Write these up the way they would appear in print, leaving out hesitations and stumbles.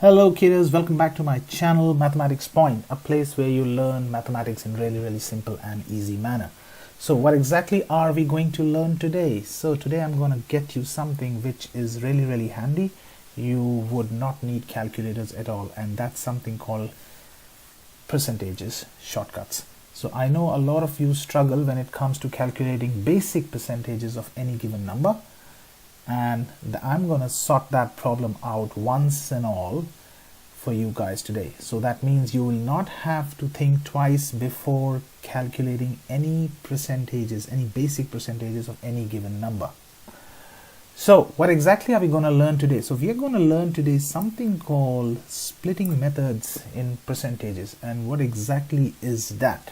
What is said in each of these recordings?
Hello kiddos, welcome back to my channel Mathematics Point, a place where you learn mathematics in really simple and easy manner. So what exactly are we going to learn today? So today I'm going to get you something which is really handy. You would not need calculators at all, and that's something called percentages, shortcuts. So I know a lot of you struggle when it comes to calculating basic percentages of any given number, and I'm going to sort that problem out once and all for you guys today. So that means you will not have to think twice before calculating any percentages, any basic percentages of any given number. So what exactly are we going to learn today? So we are going to learn today something called splitting methods in percentages. And what exactly is that?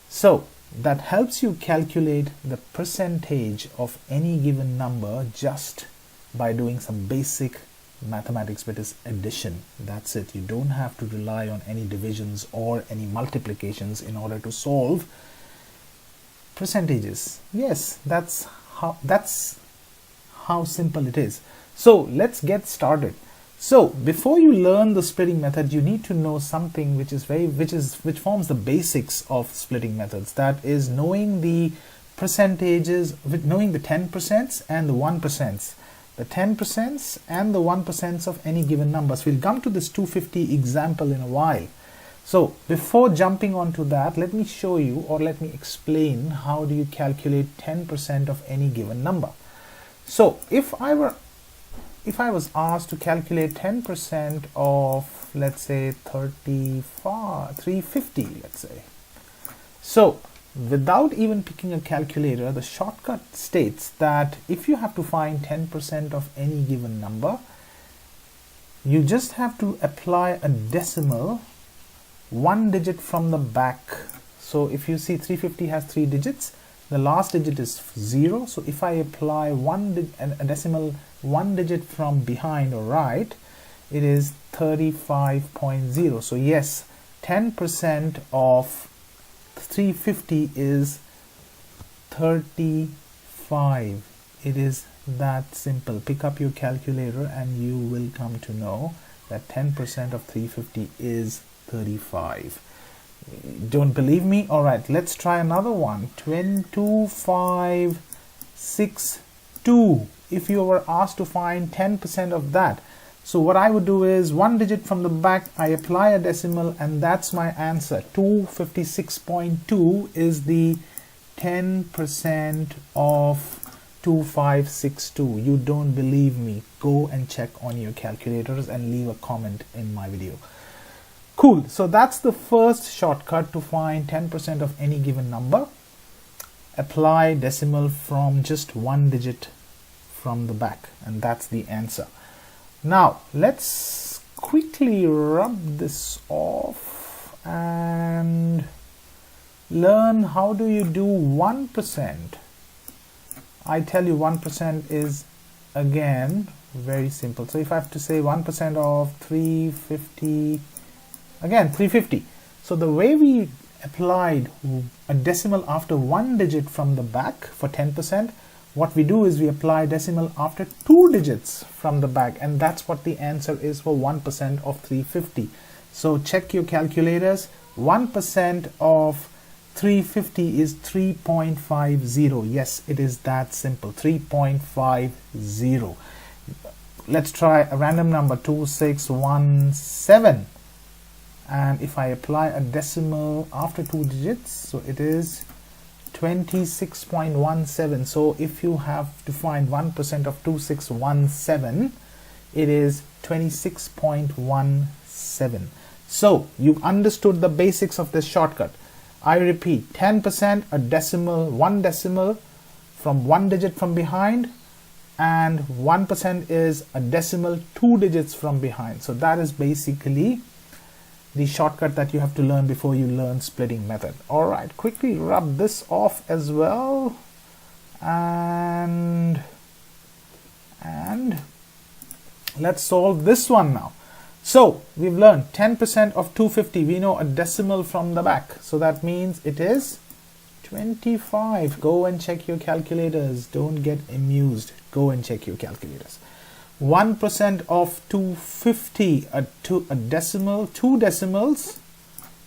So that helps you calculate the percentage of any given number just by doing some basic mathematics, which is addition. That's it. You don't have to rely on any divisions or any multiplications in order to solve percentages. Yes, that's how simple it is. So let's get started. So before you learn the splitting method, you need to know something which forms the basics of splitting methods. That is knowing the percentages, knowing the 10% and the 1%, the 10% and the 1% of any given numbers. We'll come to this 250 example in a while. So before jumping onto that, let me show you, or let me explain, how do you calculate 10% of any given number. So if I was asked to calculate 10% of, let's say, 350, let's say. So without even picking a calculator, the shortcut states that if you have to find 10% of any given number, you just have to apply a decimal one digit from the back. So if you see 350 has 3 digits, the last digit is 0. So if I apply a decimal one digit from behind or right, it is 35.0. So yes, 10% of 350 is 35. It is that simple. Pick up your calculator and you will come to know that 10% of 350 is 35. Don't believe me? Alright, let's try another one. 2562. If you were asked to find 10% of that, so what I would do is one digit from the back, I apply a decimal, and that's my answer. 256.2 is the 10% of 2562. You don't believe me? Go and check on your calculators and leave a comment in my video. Cool. So that's the first shortcut to find 10% of any given number. Apply decimal from just one digit from the back, and that's the answer. Now let's quickly rub this off and learn how do you do 1%. I tell you 1% is again very simple. So if I have to say 1% of 350, again 350. So the way we applied a decimal after one digit from the back for 10%, what we do is we apply decimal after 2 digits from the back, and that's what the answer is for 1% of 350. So check your calculators. 1% of 350 is 3.50. Yes, it is that simple. 3.50. Let's try a random number, 2617. And if I apply a decimal after 2 digits, so it is 26.17. So if you have to find 1% of 2617, it is 26.17. So you've understood the basics of this shortcut. I repeat, 10%, a decimal, one decimal from one digit from behind, and 1% is a decimal 2 digits from behind. So that is basically the shortcut that you have to learn before you learn splitting method. All right, quickly rub this off as well, and let's solve this one now. So we've learned 10% of 250. We know a decimal from the back, so that means it is 25. Go and check your calculators. Don't get amused. Go and check your calculators. 1% of 250, two decimals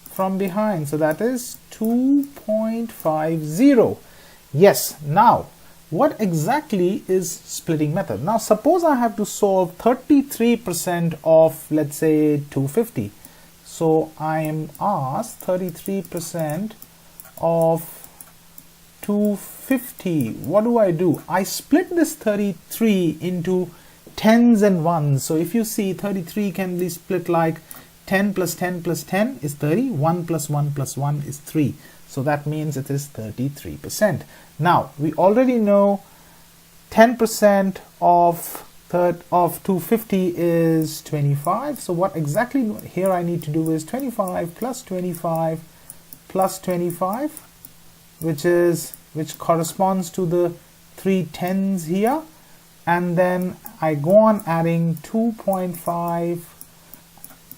from behind, so that is 2.50. Yes. Now what exactly is splitting method? Now suppose I have to solve 33% of, let's say, 250. So I am asked 33% of 250. What do? I split this 33 into tens and ones. So if you see, 33 can be split like 10 plus 10 plus 10 is 30, 1 plus 1 plus 1 is 3. So that means it is 33%. Now we already know 10% of 250 is 25. So what exactly here I need to do is 25 plus 25 plus 25, which corresponds to the 3 tens here, and then I go on adding 2.5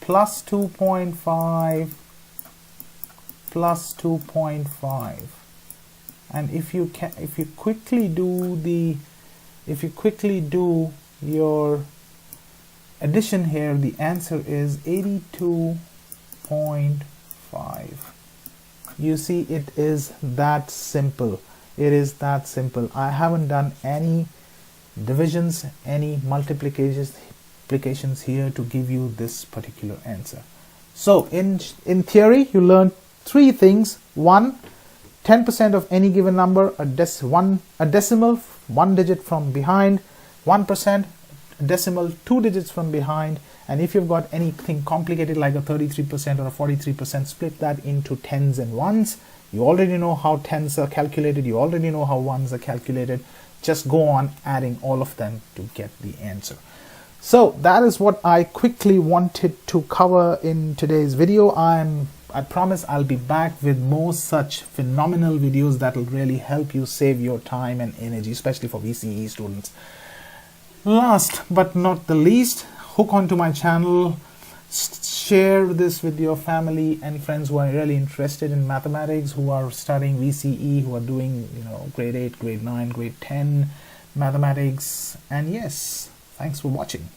plus 2.5 plus 2.5, and if you quickly do your addition here, the answer is 82.5. You see, it is that simple. It is that simple. I haven't done any divisions, any multiplications here to give you this particular answer. So in theory, you learned 3 things. 1, 10% of any given number, a decimal 1 digit from behind, 1%, a decimal 2 digits from behind, and if you've got anything complicated like a 33% or a 43%, split that into tens and ones. You already know how tens are calculated, you already know how ones are calculated. Just go on adding all of them to get the answer. So that is what I quickly wanted to cover in today's video. I promise I'll be back with more such phenomenal videos that will really help you save your time and energy, especially for VCE students. Last but not the least, hook onto my channel, share this with your family and friends who are really interested in mathematics, who are studying VCE, who are doing, grade 8, grade 9, grade 10 mathematics. And yes, thanks for watching.